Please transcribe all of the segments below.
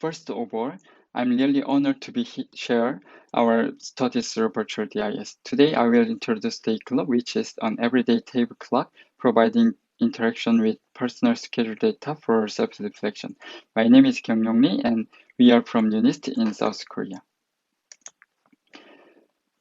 First of all, I'm really honored to be share our studies through virtual DIS. Today, I will introduce DayClo, which is an everyday table clock providing interaction with personal schedule data for self-reflection. My name is Kyung-Ryong, and we are from UNIST in South Korea.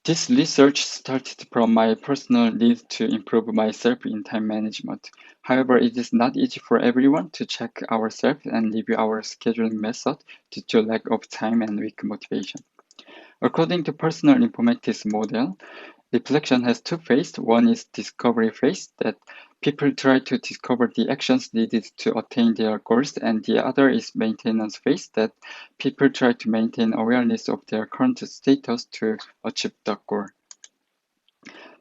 This research started from my personal need to improve myself in time management. However, it is not easy for everyone to check ourselves and review our scheduling method due to lack of time and weak motivation. According to personal informatics model, reflection has two phases. One is discovery phase, that people try to discover the actions needed to attain their goals, and the other is maintenance phase, that people try to maintain awareness of their current status to achieve the goal.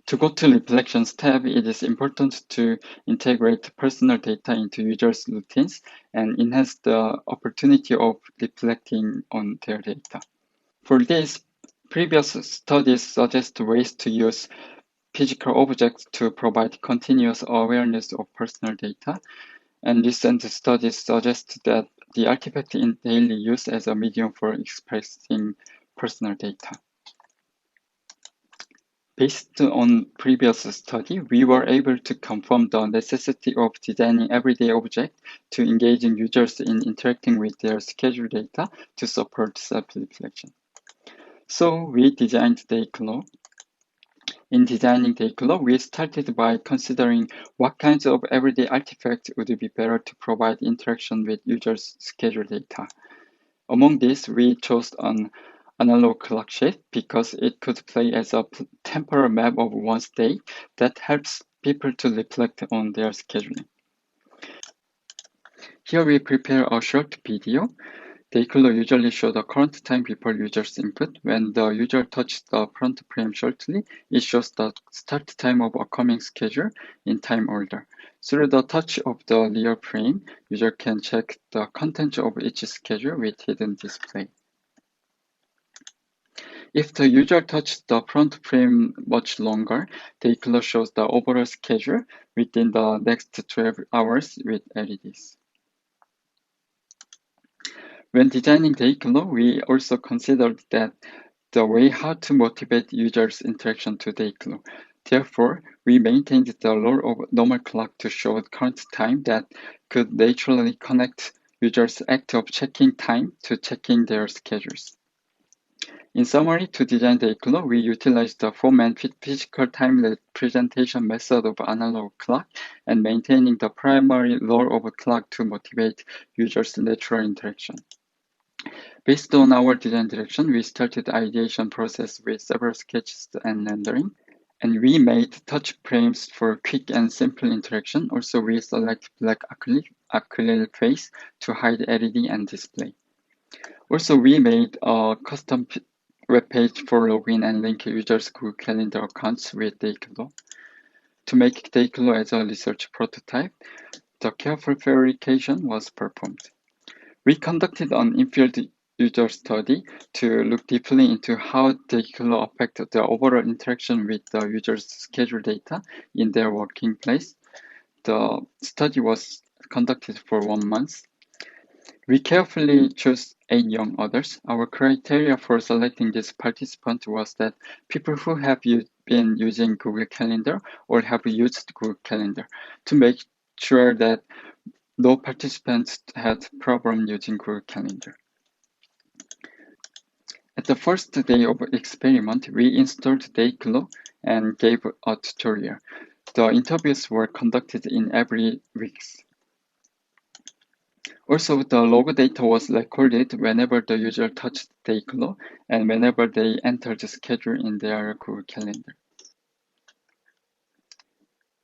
To go to Reflections tab, it is important to integrate personal data into users' routines and enhance the opportunity of reflecting on their data. For this, previous studies suggest ways to use physical objects to provide continuous awareness of personal data, and recent studies suggest that the artifact in daily use as a medium for expressing personal data. Based on previous study, we were able to confirm the necessity of designing everyday objects to engaging users in interacting with their schedule data to support self-reflection. So we designed DayClo. In designing DayClo, we started by considering what kinds of everyday artifacts would be better to provide interaction with users' schedule data. Among these, we chose an analog clock shape because it could play as a temporal map of one's day that helps people to reflect on their scheduling. Here we prepare a short video. DayClo usually shows the current time before user's input. When the user touches the front frame shortly, it shows the start time of upcoming schedule in time order. Through the touch of the rear frame, user can check the content of each schedule with hidden display. If the user touches the front frame much longer, DayClo shows the overall schedule within the next 12 hours with LEDs. When designing DayClo, we also considered that the way how to motivate users' interaction to DayClo. Therefore, we maintained the role of normal clock to show current time that could naturally connect users' act of checking time to checking their schedules. In summary, to design DayClo, we utilized the form and physical time representation method of analog clock and maintaining the primary role of a clock to motivate users' natural interaction. Based on our design direction, we started the ideation process with several sketches and rendering, and we made touch frames for quick and simple interaction. Also, we select black acrylic face to hide LED and display. Also, we made a custom web page for login and link users' Google Calendar accounts with DayClo. To make DayClo as a research prototype, the careful verification was performed. We conducted an in-field user study to look deeply into how DayClo affects the overall interaction with the user's schedule data in their working place. The study was conducted for 1 month. We carefully chose 8 young adults. Our criteria for selecting this participant was that people who have been using Google Calendar or have used Google Calendar to make sure that no participants had problem using Google Calendar. At the first day of experiment, we installed DayClo and gave a tutorial. The interviews were conducted in every week. Also, the log data was recorded whenever the user touched DayClo and whenever they entered the schedule in their Google Calendar.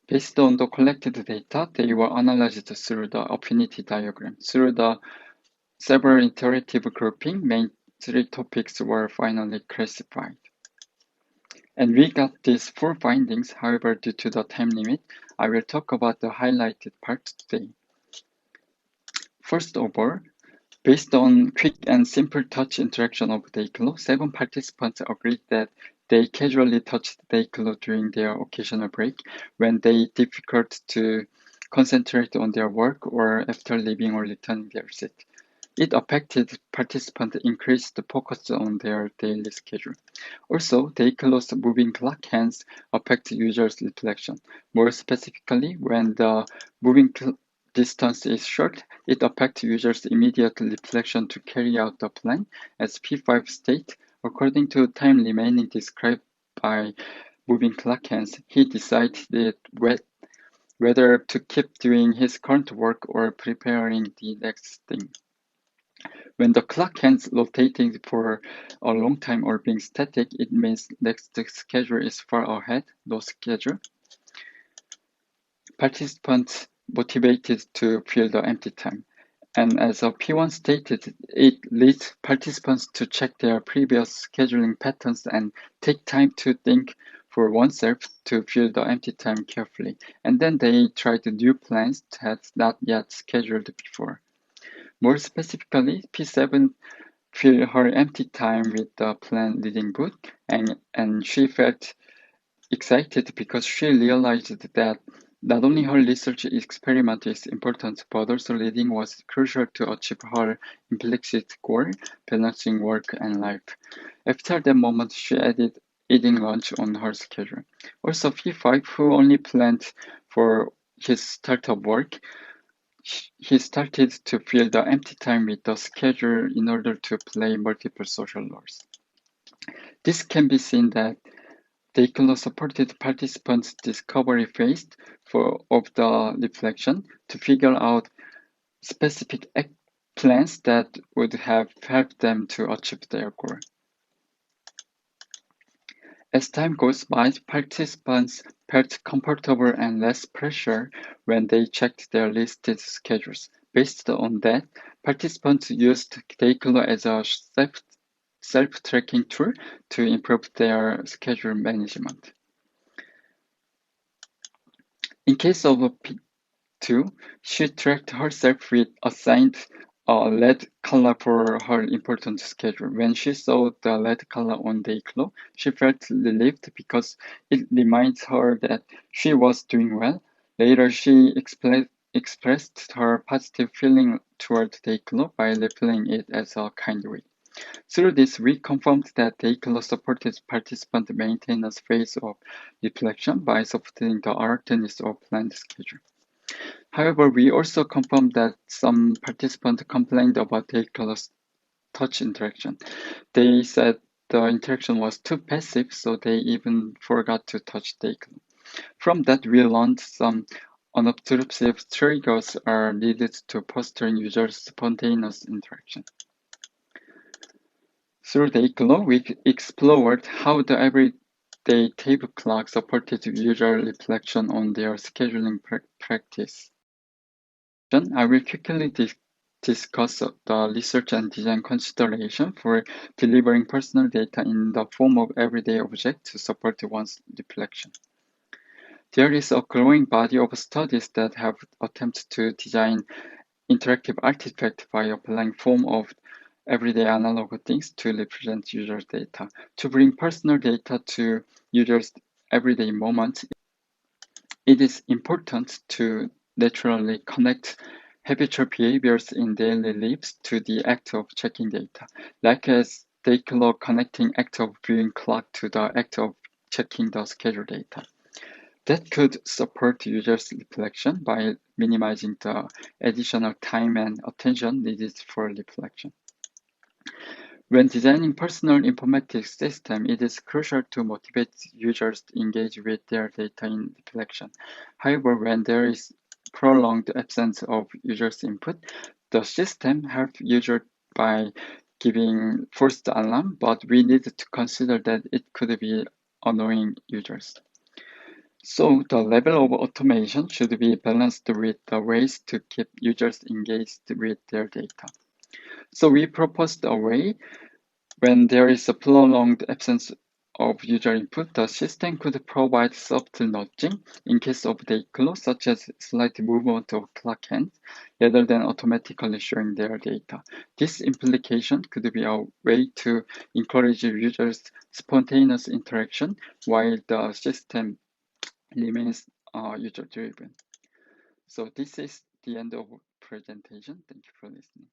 Based on the collected data, they were analyzed through the affinity diagram. Through the several iterative grouping, main 3 topics were finally classified. And we got these 4 findings. However, due to the time limit, I will talk about the highlighted part today. First of all, based on quick and simple touch interaction of DayClo, 7 participants agreed that they casually touched DayClo during their occasional break when they difficult to concentrate on their work or after leaving or returning their seat. It affected participants increased the focus on their daily schedule. Also, DayClo's moving clock hands affect users' reflection. More specifically, when the moving distance is short, it affects users' immediate reflection to carry out the plan, as P5 states. According to time remaining described by moving clock hands, he decided whether to keep doing his current work or preparing the next thing. When the clock ends rotating for a long time or being static, it means next schedule is far ahead, no schedule. Participants motivated to fill the empty time. And as a P1 stated, it leads participants to check their previous scheduling patterns and take time to think for oneself to fill the empty time carefully. And then they try the new plans that's not yet scheduled before. More specifically, P7 filled her empty time with the plan reading book, and she felt excited because she realized that not only her research experiment is important, but also reading was crucial to achieve her implicit goal, balancing work and life. After that moment, she added eating lunch on her schedule. Also, P5, who only planned for his startup work, he started to fill the empty time with the schedule in order to play multiple social roles. This can be seen that DayClo supported participants' discovery phase of the reflection to figure out specific plans that would have helped them to achieve their goal. As time goes by, participants felt comfortable and less pressure when they checked their listed schedules. Based on that, participants used DayClo as a self-tracking tool to improve their schedule management. In case of P2, she tracked herself with assigned a red color for her important schedule. When she saw the red color on DayClo, she felt relieved because it reminds her that she was doing well. Later, she expressed her positive feeling toward DayClo by replaying it as a kind way. Through this, we confirmed that DayClo supported participant maintenance phase of reflection by softening the alertness of planned schedule. However, we also confirmed that some participants complained about DayClo's touch interaction. They said the interaction was too passive, so they even forgot to touch DayClo. From that, we learned some unobtrusive triggers are needed to foster users' spontaneous interaction. Through DayClo, we explored how the everyday table clock supported user reflection on their scheduling practice. I will quickly discuss the research and design consideration for delivering personal data in the form of everyday objects to support one's reflection. There is a growing body of studies that have attempted to design interactive artifacts by applying form of everyday analog things to represent user data. To bring personal data to users' everyday moments, it is important to naturally connect habitual behaviors in daily lives to the act of checking data, like as DayClo connecting act of viewing clock to the act of checking the schedule data. That could support users' reflection by minimizing the additional time and attention needed for reflection. When designing personal informatics system, it is crucial to motivate users to engage with their data in reflection. However, when there is prolonged absence of users' input, the system helps users by giving forced alarm, but we need to consider that it could be annoying users. So the level of automation should be balanced with the ways to keep users engaged with their data. So we proposed a way when there is a prolonged absence of user input, the system could provide soft nudging in case of DayClo, such as slight movement of clock hands, rather than automatically showing their data. This implication could be a way to encourage users' spontaneous interaction while the system remains user-driven. So this is the end of presentation. Thank you for listening.